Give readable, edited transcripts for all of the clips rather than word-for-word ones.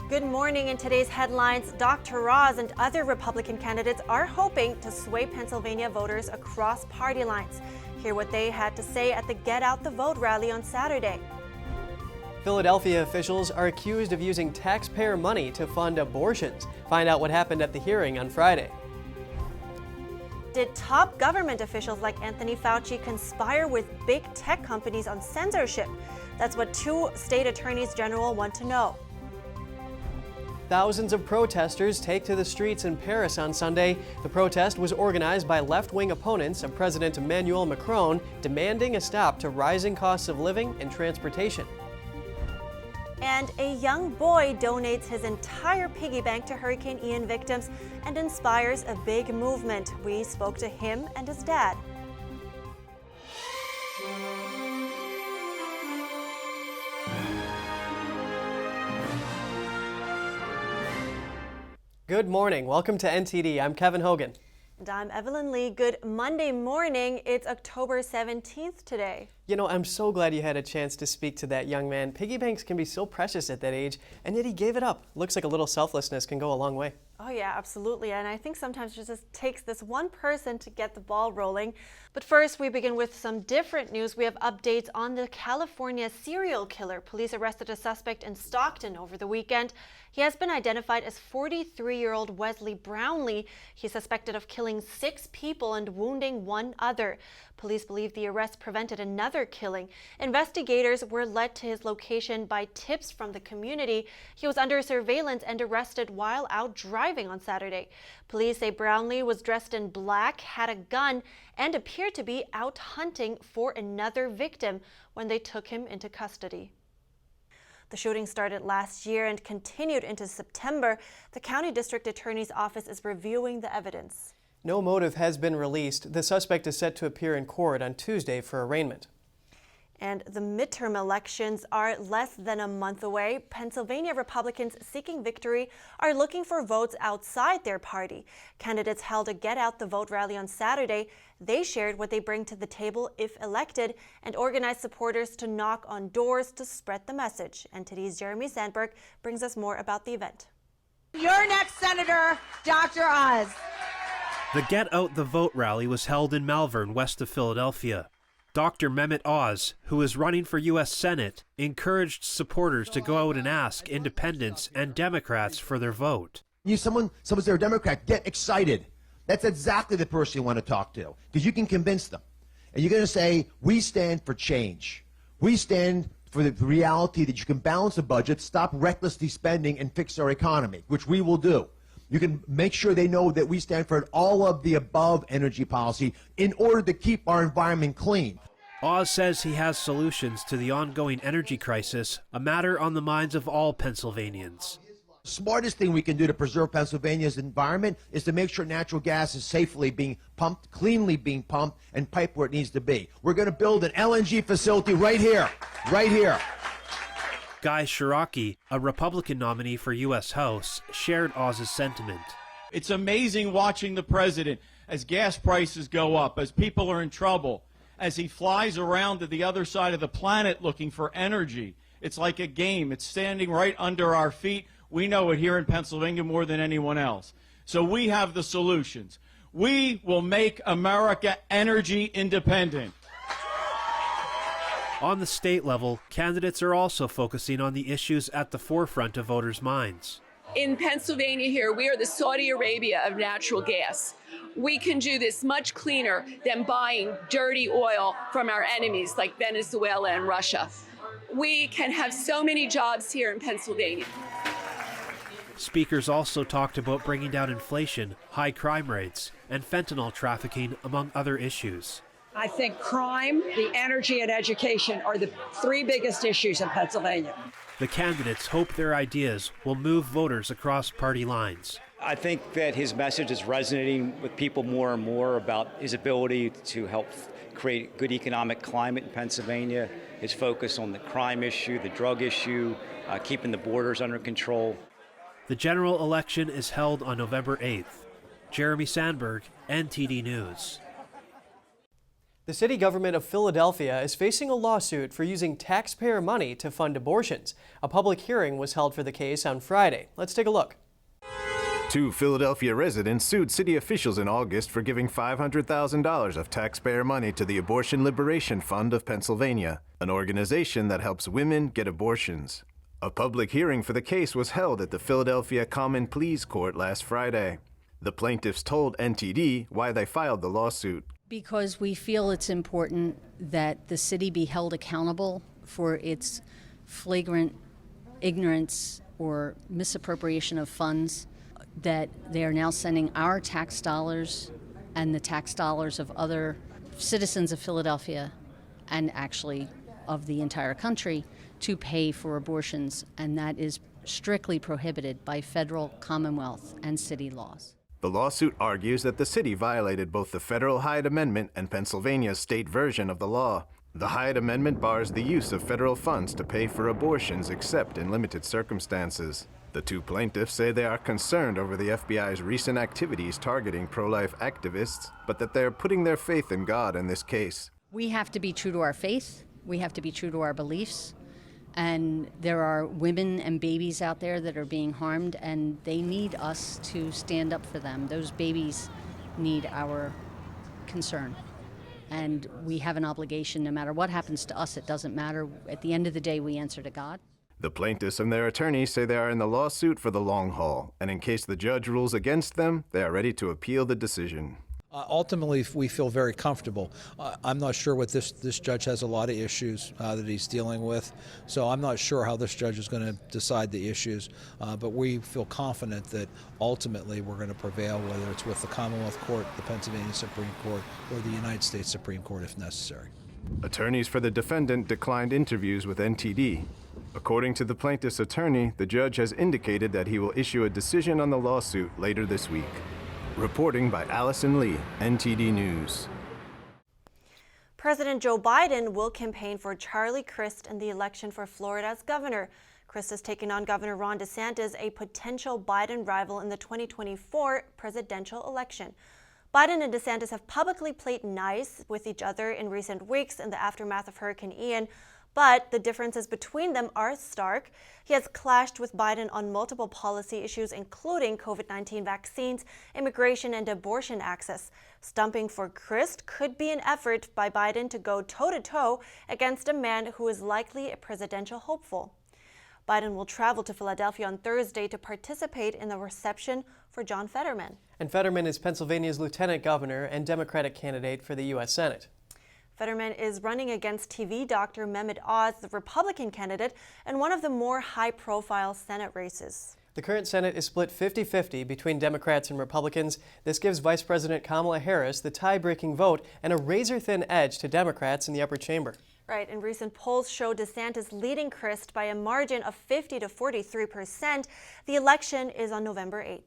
Good morning. In today's headlines, Dr. Oz and other Republican candidates are hoping to sway Pennsylvania voters across party lines. Hear what they had to say at the Get Out the Vote rally on Saturday. Philadelphia officials are accused of using taxpayer money to fund abortions. Find out what happened at the hearing on Friday. Did top government officials like Anthony Fauci conspire with big tech companies on censorship? That's what two state attorneys general want to know. Thousands of protesters take to the streets in Paris on Sunday. The protest was organized by left-wing opponents of President Emmanuel Macron, demanding a stop to rising costs of living and transportation. And a young boy donates his entire piggy bank to Hurricane Ian victims and inspires a big movement. We spoke to him and his dad. Good morning. Welcome to NTD. I'm Kevin Hogan. And I'm Evelyn Lee. Good Monday morning. It's October 17th today. You know, I'm so glad you had a chance to speak to that young man. Piggy banks can be so precious at that age, and yet he gave it up. Looks like a little selflessness can go a long way. Oh yeah, absolutely. And I think sometimes it just takes this one person to get the ball rolling. But first, we begin with some different news. We have updates on the California serial killer. Police arrested a suspect in Stockton over the weekend. He has been identified as 43-year-old Wesley Brownlee. He's suspected of killing 6 people and wounding 1 other. Police believe the arrest prevented another killing. Investigators were led to his location by tips from the community. He was under surveillance and arrested while out driving on Saturday. Police say Brownlee was dressed in black, had a gun, and appeared to be out hunting for another victim when they took him into custody. The shooting started last year and continued into September. The county district attorney's office is reviewing the evidence. No motive has been released. The suspect is set to appear in court on Tuesday for arraignment. And the midterm elections are less than a month away. Pennsylvania Republicans seeking victory are looking for votes outside their party. Candidates held a Get Out the Vote rally on Saturday. They shared what they bring to the table if elected and organized supporters to knock on doors to spread the message. NTD's Jeremy Sandberg brings us more about the event. Your next senator, Dr. Oz. The Get Out the Vote rally was held in Malvern, west of Philadelphia. Dr. Mehmet Oz, who is running for U.S. Senate, encouraged supporters to go out and ask independents and Democrats for their vote. Someone's there, a Democrat, get excited. That's exactly the person you want to talk to, because you can convince them. And you're going to say, we stand for change. We stand for the reality that you can balance a budget, stop recklessly spending, and fix our economy, which we will do. You can make sure they know that we stand for an all-of-the-above energy policy in order to keep our environment clean. Oz says he has solutions to the ongoing energy crisis, a matter on the minds of all Pennsylvanians. The smartest thing we can do to preserve Pennsylvania's environment is to make sure natural gas is safely being pumped, cleanly being pumped, and piped where it needs to be. We're going to build an LNG facility right here, right here. Guy Shiraki, a Republican nominee for U.S. House, shared Oz's sentiment. It's amazing watching the president as gas prices go up, as people are in trouble, as he flies around to the other side of the planet looking for energy. It's like a game. It's standing right under our feet. We know it here in Pennsylvania more than anyone else. So we have the solutions. We will make America energy independent. On the state level, candidates are also focusing on the issues at the forefront of voters' minds. In Pennsylvania here, we are the Saudi Arabia of natural gas. We can do this much cleaner than buying dirty oil from our enemies like Venezuela and Russia. We can have so many jobs here in Pennsylvania. Speakers also talked about bringing down inflation, high crime rates, and fentanyl trafficking, among other issues. I think crime, the energy, and education are the 3 biggest issues in Pennsylvania. The candidates hope their ideas will move voters across party lines. I think that his message is resonating with people more and more about his ability to help create a good economic climate in Pennsylvania, his focus on the crime issue, the drug issue, keeping the borders under control. The general election is held on November 8th. Jeremy Sandberg, NTD News. The city government of Philadelphia is facing a lawsuit for using taxpayer money to fund abortions. A public hearing was held for the case on Friday. Let's take a look. Two Philadelphia residents sued city officials in August for giving $500,000 of taxpayer money to the Abortion Liberation Fund of Pennsylvania, an organization that helps women get abortions. A public hearing for the case was held at the Philadelphia Common Pleas Court last Friday. The plaintiffs told NTD why they filed the lawsuit. Because we feel it's important that the city be held accountable for its flagrant ignorance or misappropriation of funds, that they are now sending our tax dollars and the tax dollars of other citizens of Philadelphia and actually of the entire country to pay for abortions, and that is strictly prohibited by federal, Commonwealth, and city laws. The lawsuit argues that the city violated both the federal Hyde Amendment and Pennsylvania's state version of the law. The Hyde Amendment bars the use of federal funds to pay for abortions except in limited circumstances. The two plaintiffs say they are concerned over the FBI's recent activities targeting pro-life activists, but that they are putting their faith in God in this case. We have to be true to our faith. We have to be true to our beliefs. And there are women and babies out there that are being harmed, and they need us to stand up for them. Those babies need our concern. And we have an obligation, no matter what happens to us, it doesn't matter. At the end of the day, we answer to God. The plaintiffs and their attorneys say they are in the lawsuit for the long haul, and in case the judge rules against them, they are ready to appeal the decision. Ultimately, we feel very comfortable. I'm not sure what this judge has a lot of issues that he's dealing with, so I'm not sure how this judge is going to decide the issues, but we feel confident that ultimately we're going to prevail, whether it's with the Commonwealth Court, the Pennsylvania Supreme Court, or the United States Supreme Court if necessary. Attorneys for the defendant declined interviews with NTD. According to the plaintiff's attorney, the judge has indicated that he will issue a decision on the lawsuit later this week. Reporting by Allison Lee, NTD News. President Joe Biden will campaign for Charlie Crist in the election for Florida's governor. Crist is taking on Governor Ron DeSantis, a potential Biden rival in the 2024 presidential election. Biden and DeSantis have publicly played nice with each other in recent weeks in the aftermath of Hurricane Ian, but the differences between them are stark. He has clashed with Biden on multiple policy issues, including COVID-19 vaccines, immigration, and abortion access. Stumping for Crist could be an effort by Biden to go toe-to-toe against a man who is likely a presidential hopeful. Biden will travel to Philadelphia on Thursday to participate in the reception for John Fetterman. And Fetterman is Pennsylvania's lieutenant governor and Democratic candidate for the U.S. Senate. Fetterman is running against TV doctor Mehmet Oz, the Republican candidate, in one of the more high-profile Senate races. The current Senate is split 50-50 between Democrats and Republicans. This gives Vice President Kamala Harris the tie-breaking vote and a razor-thin edge to Democrats in the upper chamber. Right, and recent polls show DeSantis leading Crist by a margin of 50 to 43%. The election is on November 8th.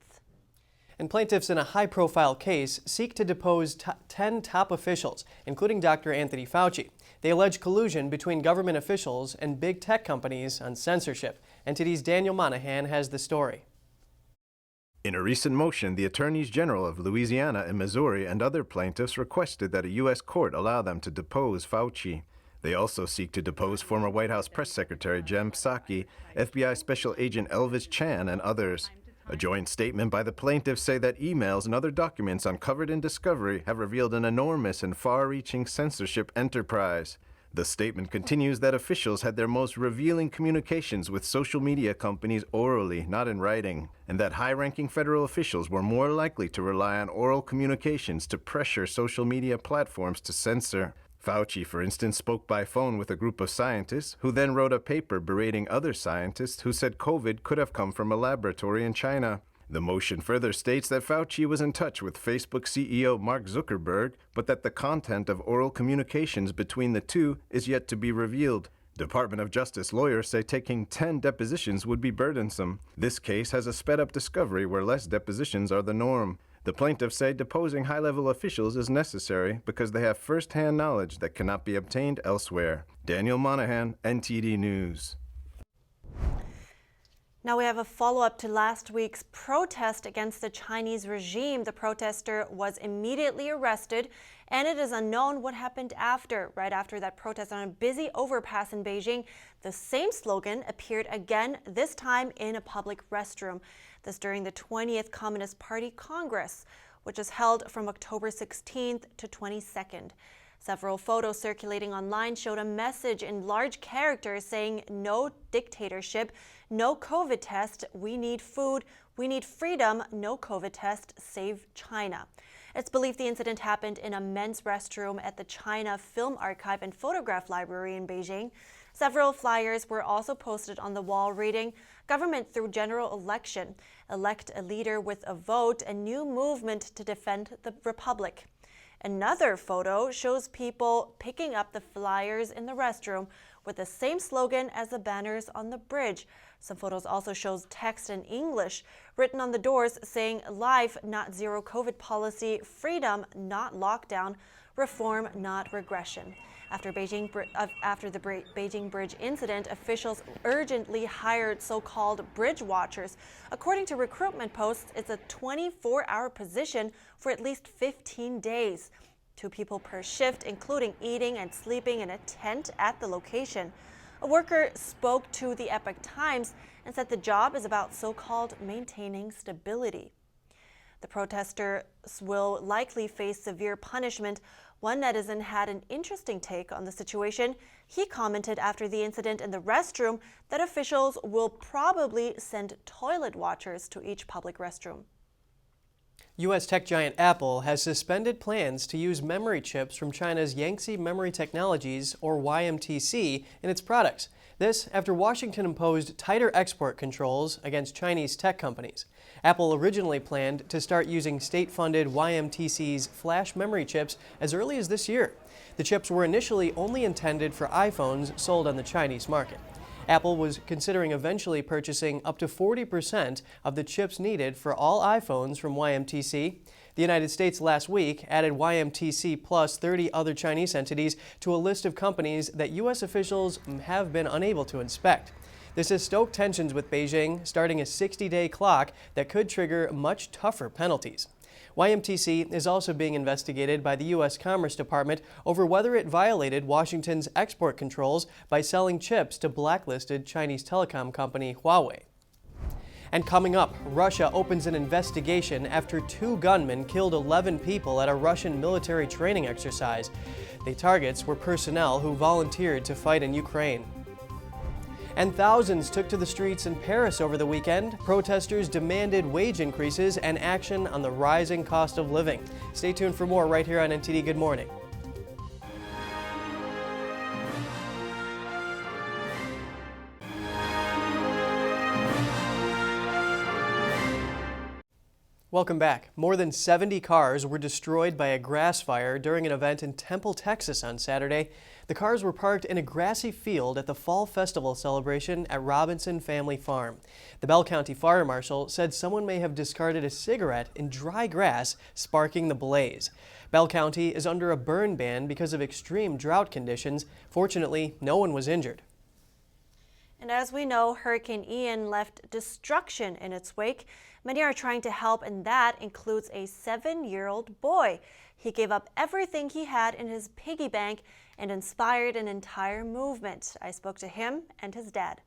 And plaintiffs in a high-profile case seek to depose 10 top officials, including Dr. Anthony Fauci. They allege collusion between government officials and big tech companies on censorship. NTD's Daniel Monahan has the story. In a recent motion, the Attorneys General of Louisiana and Missouri and other plaintiffs requested that a U.S. court allow them to depose Fauci. They also seek to depose former White House Press Secretary Jen Psaki, FBI Special Agent Elvis Chan, and others. A joint statement by the plaintiffs say that emails and other documents uncovered in discovery have revealed an enormous and far-reaching censorship enterprise. The statement continues that officials had their most revealing communications with social media companies orally, not in writing, and that high-ranking federal officials were more likely to rely on oral communications to pressure social media platforms to censor. Fauci, for instance, spoke by phone with a group of scientists who then wrote a paper berating other scientists who said COVID could have come from a laboratory in China. The motion further states that Fauci was in touch with Facebook CEO Mark Zuckerberg, but that the content of oral communications between the two is yet to be revealed. Department of Justice lawyers say taking 10 depositions would be burdensome. This case has a sped-up discovery where less depositions are the norm. The plaintiffs say deposing high-level officials is necessary because they have first-hand knowledge that cannot be obtained elsewhere. Daniel Monahan, NTD News. Now we have a follow-up to last week's protest against the Chinese regime. The protester was immediately arrested, and it is unknown what happened after. Right after that protest on a busy overpass in Beijing, the same slogan appeared again, this time in a public restroom. This during the 20th Communist Party Congress, which is held from October 16th to 22nd. Several photos circulating online showed a message in large characters saying, "No dictatorship, no COVID test, we need food, we need freedom, no COVID test, save China." It's believed the incident happened in a men's restroom at the China Film Archive and Photograph Library in Beijing. Several flyers were also posted on the wall reading, "Government through general election, elect a leader with a vote, a new movement to defend the republic." Another photo shows people picking up the flyers in the restroom with the same slogan as the banners on the bridge. Some photos also shows text in English written on the doors saying "Life, not zero COVID policy, freedom, not lockdown, reform, not regression." After the Beijing bridge incident, officials urgently hired so-called bridge watchers. According to recruitment posts, it's a 24-hour position for at least 15 days. 2 people per shift, including eating and sleeping in a tent at the location. A worker spoke to the Epoch Times and said the job is about so-called maintaining stability. The protesters will likely face severe punishment. One netizen had an interesting take on the situation. He commented after the incident in the restroom that officials will probably send toilet watchers to each public restroom. U.S. tech giant Apple has suspended plans to use memory chips from China's Yangtze Memory Technologies, or YMTC, in its products. This after Washington imposed tighter export controls against Chinese tech companies. Apple originally planned to start using state-funded YMTC's flash memory chips as early as this year. The chips were initially only intended for iPhones sold on the Chinese market. Apple was considering eventually purchasing up to 40% of the chips needed for all iPhones from YMTC. The United States last week added YMTC plus 30 other Chinese entities to a list of companies that U.S. officials have been unable to inspect. This has stoked tensions with Beijing, starting a 60-day clock that could trigger much tougher penalties. YMTC is also being investigated by the U.S. Commerce Department over whether it violated Washington's export controls by selling chips to blacklisted Chinese telecom company Huawei. And coming up, Russia opens an investigation after 2 gunmen killed 11 people at a Russian military training exercise. The targets were personnel who volunteered to fight in Ukraine. And thousands took to the streets in Paris over the weekend. Protesters demanded wage increases and action on the rising cost of living. Stay tuned for more right here on NTD Good Morning. Welcome back. More than 70 cars were destroyed by a grass fire during an event in Temple, Texas on Saturday. The cars were parked in a grassy field at the Fall Festival celebration at Robinson Family Farm. The Bell County Fire Marshal said someone may have discarded a cigarette in dry grass, sparking the blaze. Bell County is under a burn ban because of extreme drought conditions. Fortunately, no one was injured. And as we know, Hurricane Ian left destruction in its wake. Many are trying to help, and that includes a 7-year-old boy. He gave up everything he had in his piggy bank and inspired an entire movement. I spoke to him and his dad.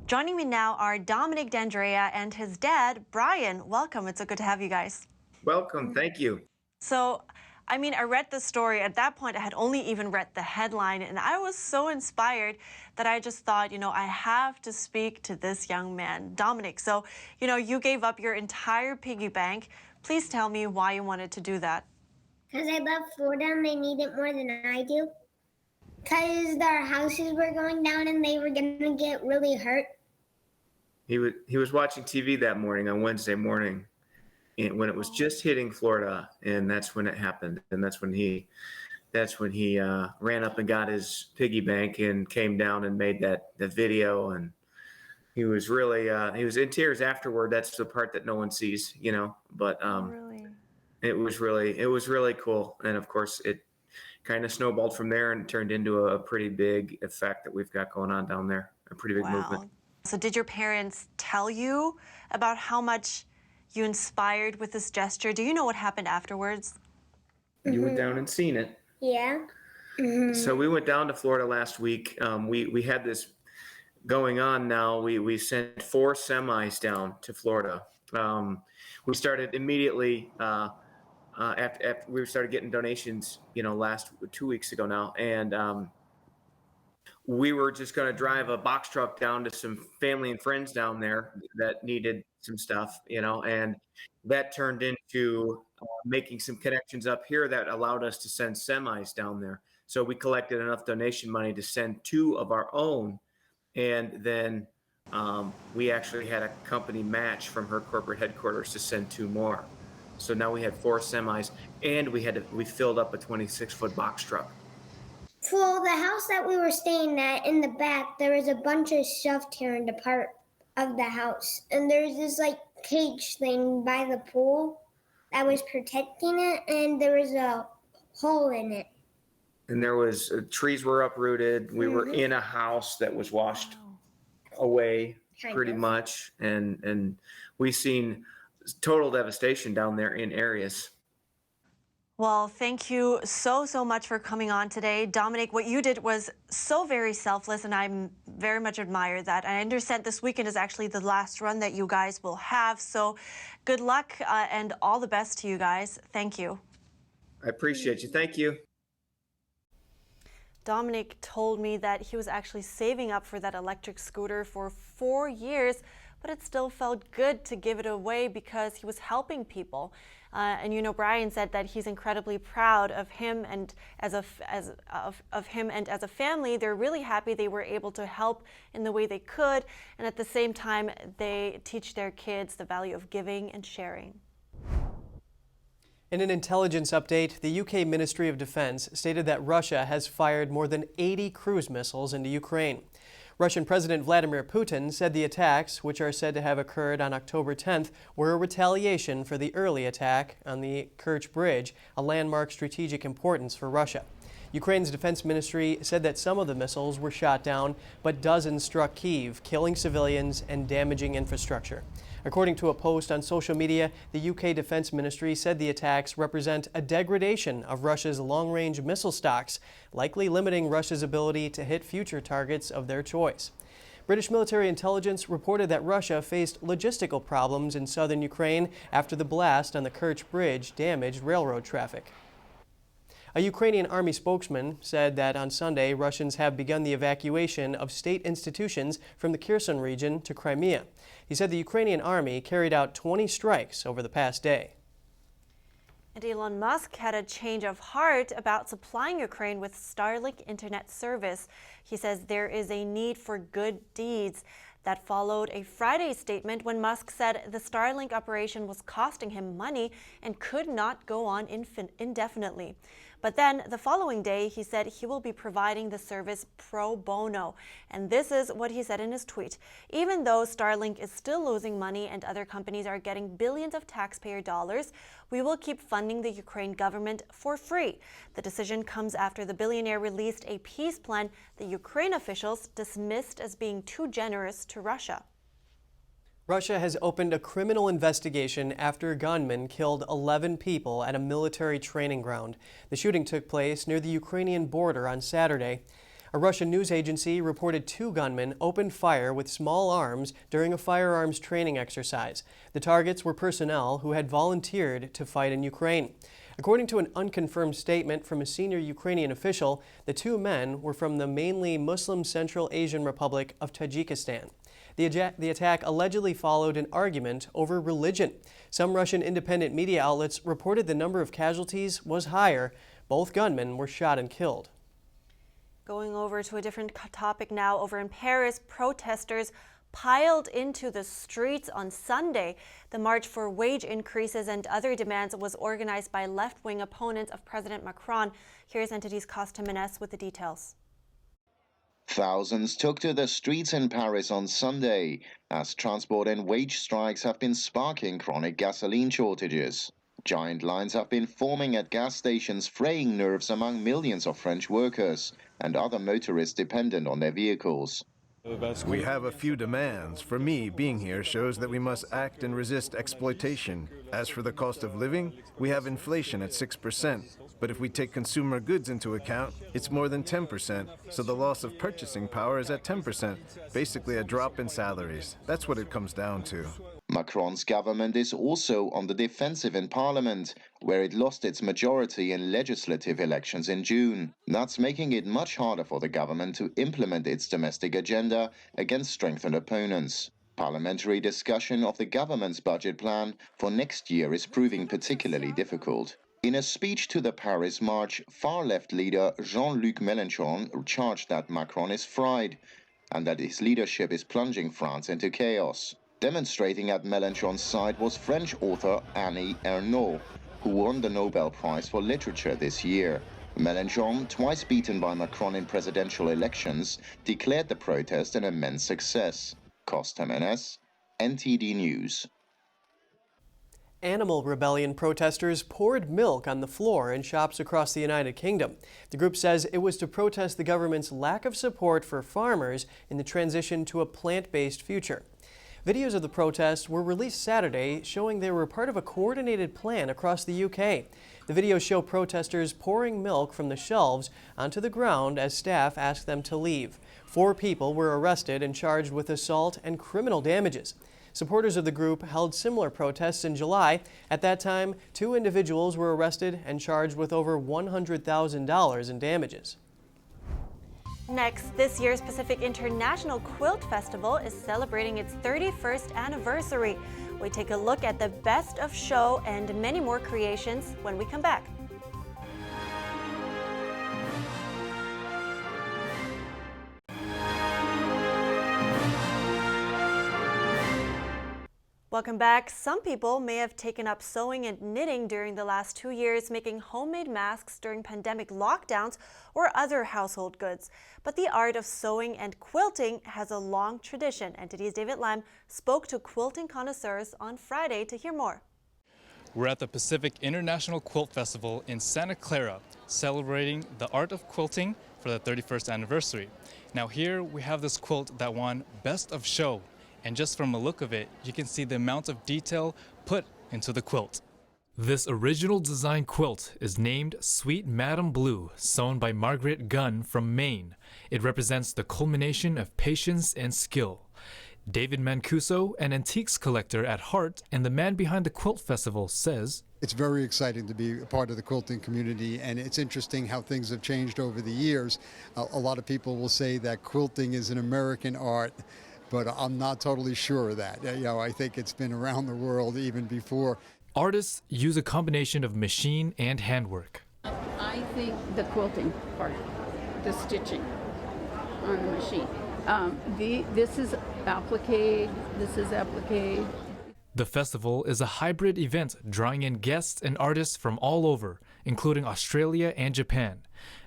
Joining me now are Dominic D'Andrea and his dad, Brian. Welcome. It's so good to have you guys. Welcome. Thank you. So, I read the story. At that point, I had only even read the headline, and I was so inspired that I just thought, I have to speak to this young man, Dominic. So, you gave up your entire piggy bank. Please tell me why you wanted to do that. Because I love Florida and they need it more than I do. Because their houses were going down and they were going to get really hurt. He was watching TV that morning on Wednesday morning, and when it was just hitting Florida, and that's when it happened. And that's when he ran up and got his piggy bank and came down and made that video. And he was really he was in tears afterward. That's the part that no one sees, But Really? it was really cool. And of course, it kind of snowballed from there and turned into a pretty big effect that we've got going on down there. A pretty big movement. So did your parents tell you about how much you inspired with this gesture? Do you know what happened afterwards? You went down and seen it. Yeah. So we went down to Florida last week. We had this going on now. We sent 4 semis down to Florida. We started immediately after we started getting donations, last 2 weeks ago now. And we were just going to drive a box truck down to some family and friends down there that needed some stuff, and that turned into making some connections up here that allowed us to send semis down there. So we collected enough donation money to send 2 of our own. And then we actually had a company match from her corporate headquarters to send 2 more. So now we had 4 semis, and we filled up a 26-foot box truck. For the house that we were staying at, in the back, there was a bunch of stuff tearing apart of the house. And there's this cage thing by the pool that was protecting it, and there was a hole in it. And there was trees were uprooted. We were in a house that was washed away pretty much. And we've seen total devastation down there in areas. Well, thank you so much for coming on today. Dominic, what you did was so very selfless, and I very much admire that. I understand this weekend is actually the last run that you guys will have. So good luck and all the best to you guys. Thank you. I appreciate you. Thank you. Dominic told me that he was actually saving up for that electric scooter for 4 years, but it still felt good to give it away because he was helping people. And Brian said that he's incredibly proud of him and as a family. They're really happy they were able to help in the way they could, and at the same time, they teach their kids the value of giving and sharing. In an intelligence update, the UK Ministry of Defense stated that Russia has fired more than 80 cruise missiles into Ukraine. Russian President Vladimir Putin said the attacks, which are said to have occurred on October 10th, were a retaliation for the early attack on the Kerch Bridge, a landmark strategic importance for Russia. Ukraine's defense ministry said that some of the missiles were shot down, but dozens struck Kyiv, killing civilians and damaging infrastructure. According to a post on social media, the UK Defense Ministry said the attacks represent a degradation of Russia's long-range missile stocks, likely limiting Russia's ability to hit future targets of their choice. British military intelligence reported that Russia faced logistical problems in southern Ukraine after the blast on the Kerch Bridge damaged railroad traffic. A Ukrainian army spokesman said that on Sunday, Russians have begun the evacuation of state institutions from the Kherson region to Crimea. He said the Ukrainian army carried out 20 strikes over the past day. And Elon Musk had a change of heart about supplying Ukraine with Starlink internet service. He says there is a need for good deeds. That followed a Friday statement when Musk said the Starlink operation was costing him money and could not go on indefinitely. But then the following day, he said he will be providing the service pro bono. And this is what he said in his tweet. Even though Starlink is still losing money and other companies are getting billions of taxpayer dollars, we will keep funding the Ukraine government for free. The decision comes after the billionaire released a peace plan that Ukraine officials dismissed as being too generous to Russia. Russia has opened a criminal investigation after gunmen killed 11 people at a military training ground. The shooting took place near the Ukrainian border on Saturday. A Russian news agency reported 2 gunmen opened fire with small arms during a firearms training exercise. The targets were personnel who had volunteered to fight in Ukraine. According to an unconfirmed statement from a senior Ukrainian official, the 2 men were from the mainly Muslim Central Asian Republic of Tajikistan. The attack allegedly followed an argument over religion. Some Russian independent media outlets reported the number of casualties was higher. Both gunmen were shot and killed. Going over to a different topic now, over in Paris, protesters piled into the streets on Sunday. The March for Wage Increases and Other Demands was organized by left-wing opponents of President Macron. Here's NTD's Costa Jimenez with the details. Thousands took to the streets in Paris on Sunday as transport and wage strikes have been sparking chronic gasoline shortages. Giant lines have been forming at gas stations, fraying nerves among millions of French workers and other motorists dependent on their vehicles. We have a few demands. For me, being here shows that we must act and resist exploitation. As for the cost of living, we have inflation at 6%. But if we take consumer goods into account, it's more than 10%. So the loss of purchasing power is at 10%. Basically a drop in salaries. That's what it comes down to. Macron's government is also on the defensive in parliament, where it lost its majority in legislative elections in June. That's making it much harder for the government to implement its domestic agenda against strengthened opponents. Parliamentary discussion of the government's budget plan for next year is proving particularly difficult. In a speech to the Paris March, far-left leader Jean-Luc Mélenchon charged that Macron is fried and that his leadership is plunging France into chaos. Demonstrating at Mélenchon's side was French author Annie Ernaux, who won the Nobel Prize for Literature this year. Mélenchon, twice beaten by Macron in presidential elections, declared the protest an immense success. Costa Menes, NTD News. Animal rebellion protesters poured milk on the floor in shops across the United Kingdom. The group says it was to protest the government's lack of support for farmers in the transition to a plant-based future. Videos of the protests were released Saturday, showing they were part of a coordinated plan across the UK. The videos show protesters pouring milk from the shelves onto the ground as staff asked them to leave. 4 people were arrested and charged with assault and criminal damages. Supporters of the group held similar protests in July. At that time, 2 individuals were arrested and charged with over $100,000 in damages. Next, this year's Pacific International Quilt Festival is celebrating its 31st anniversary. We take a look at the best of show and many more creations when we come back. Welcome back. Some people may have taken up sewing and knitting during the last 2 years, making homemade masks during pandemic lockdowns or other household goods. But the art of sewing and quilting has a long tradition. NTD's David Lam spoke to quilting connoisseurs on Friday to hear more. We're at the Pacific International Quilt Festival in Santa Clara, celebrating the art of quilting for the 31st anniversary. Now here we have this quilt that won Best of Show. And just from the look of it, you can see the amount of detail put into the quilt. This original design quilt is named Sweet Madam Blue, sewn by Margaret Gunn from Maine. It represents the culmination of patience and skill. David Mancuso, an antiques collector at heart and the man behind the Quilt Festival, says, "It's very exciting to be a part of the quilting community, and it's interesting how things have changed over the years. A lot of people will say that quilting is an American art, but I'm not totally sure of that. I think it's been around the world even before." Artists use a combination of machine and handwork. I think the quilting part, the stitching on the machine. This is applique, this is applique. The festival is a hybrid event drawing in guests and artists from all over, including Australia and Japan.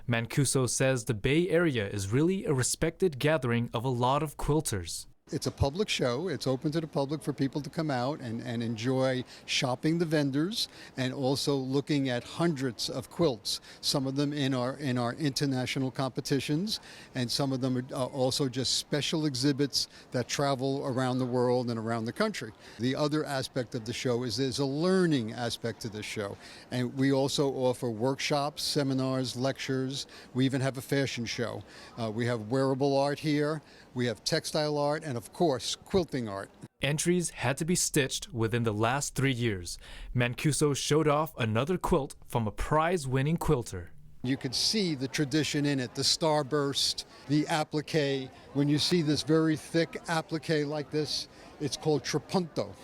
Mancuso says the Bay Area is really a respected gathering of a lot of quilters. It's a public show. It's open to the public for people to come out and enjoy shopping the vendors and also looking at hundreds of quilts, some of them in our international competitions, and some of them are also just special exhibits that travel around the world and around the country. The other aspect of the show is there's a learning aspect to the show, and we also offer workshops, seminars, lectures. We even have a fashion show. We have wearable art here. We have textile art and, of course, quilting art. Entries had to be stitched within the last 3 years. Mancuso showed off another quilt from a prize-winning quilter. You could see the tradition in it, the starburst, the applique. When you see this very thick applique like this, it's called trapunto.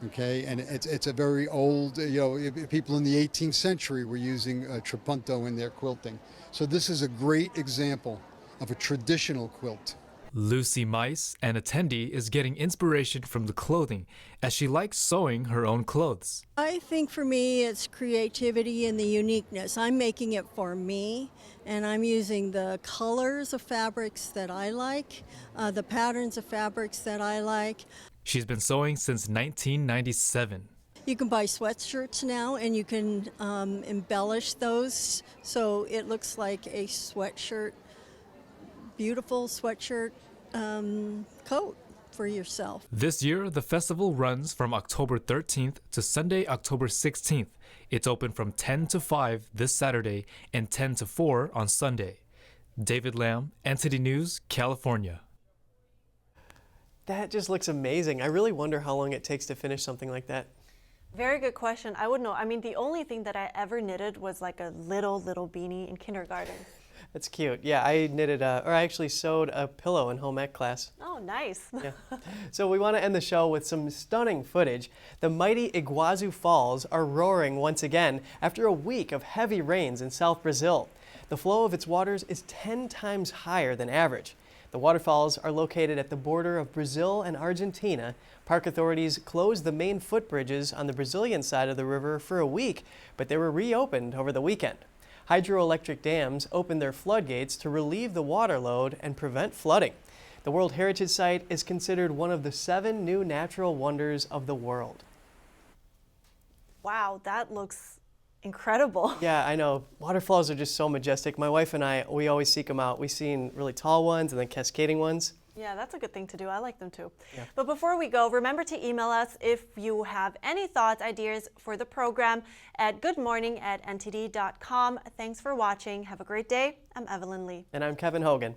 Okay, and it's a very old, people in the 18th century were using trapunto in their quilting. So this is a great example of a traditional quilt. Lucy Mice, an attendee, is getting inspiration from the clothing as she likes sewing her own clothes. I think for me it's creativity and the uniqueness. I'm making it for me, and I'm using the colors of fabrics that I like, the patterns of fabrics that I like. She's been sewing since 1997. You can buy sweatshirts now, and you can embellish those so it looks like a sweatshirt. Beautiful sweatshirt coat for yourself. This year, the festival runs from October 13th to Sunday, October 16th. It's open from 10 to 5 this Saturday and 10 to 4 on Sunday. David Lamb, NTD News, California. That just looks amazing. I really wonder how long it takes to finish something like that. Very good question. I would know. I mean, the only thing that I ever knitted was like a little beanie in kindergarten. That's cute. Yeah, I knitted, or I actually sewed a pillow in home ec class. Oh, nice. Yeah. So we want to end the show with some stunning footage. The mighty Iguazu Falls are roaring once again after a week of heavy rains in South Brazil. The flow of its waters is 10 times higher than average. The waterfalls are located at the border of Brazil and Argentina. Park authorities closed the main footbridges on the Brazilian side of the river for a week, but they were reopened over the weekend. Hydroelectric dams opened their floodgates to relieve the water load and prevent flooding. The World Heritage Site is considered one of the 7 new natural wonders of the world. Wow, that looks incredible. Yeah, I know. Waterfalls are just so majestic. My wife and I, we always seek them out. We've seen really tall ones and then cascading ones. Yeah, that's a good thing to do. I like them too. Yeah. But before we go, remember to email us if you have any thoughts, ideas for the program at goodmorning@ntd.com. Thanks for watching. Have a great day. I'm Evelyn Lee. And I'm Kevin Hogan.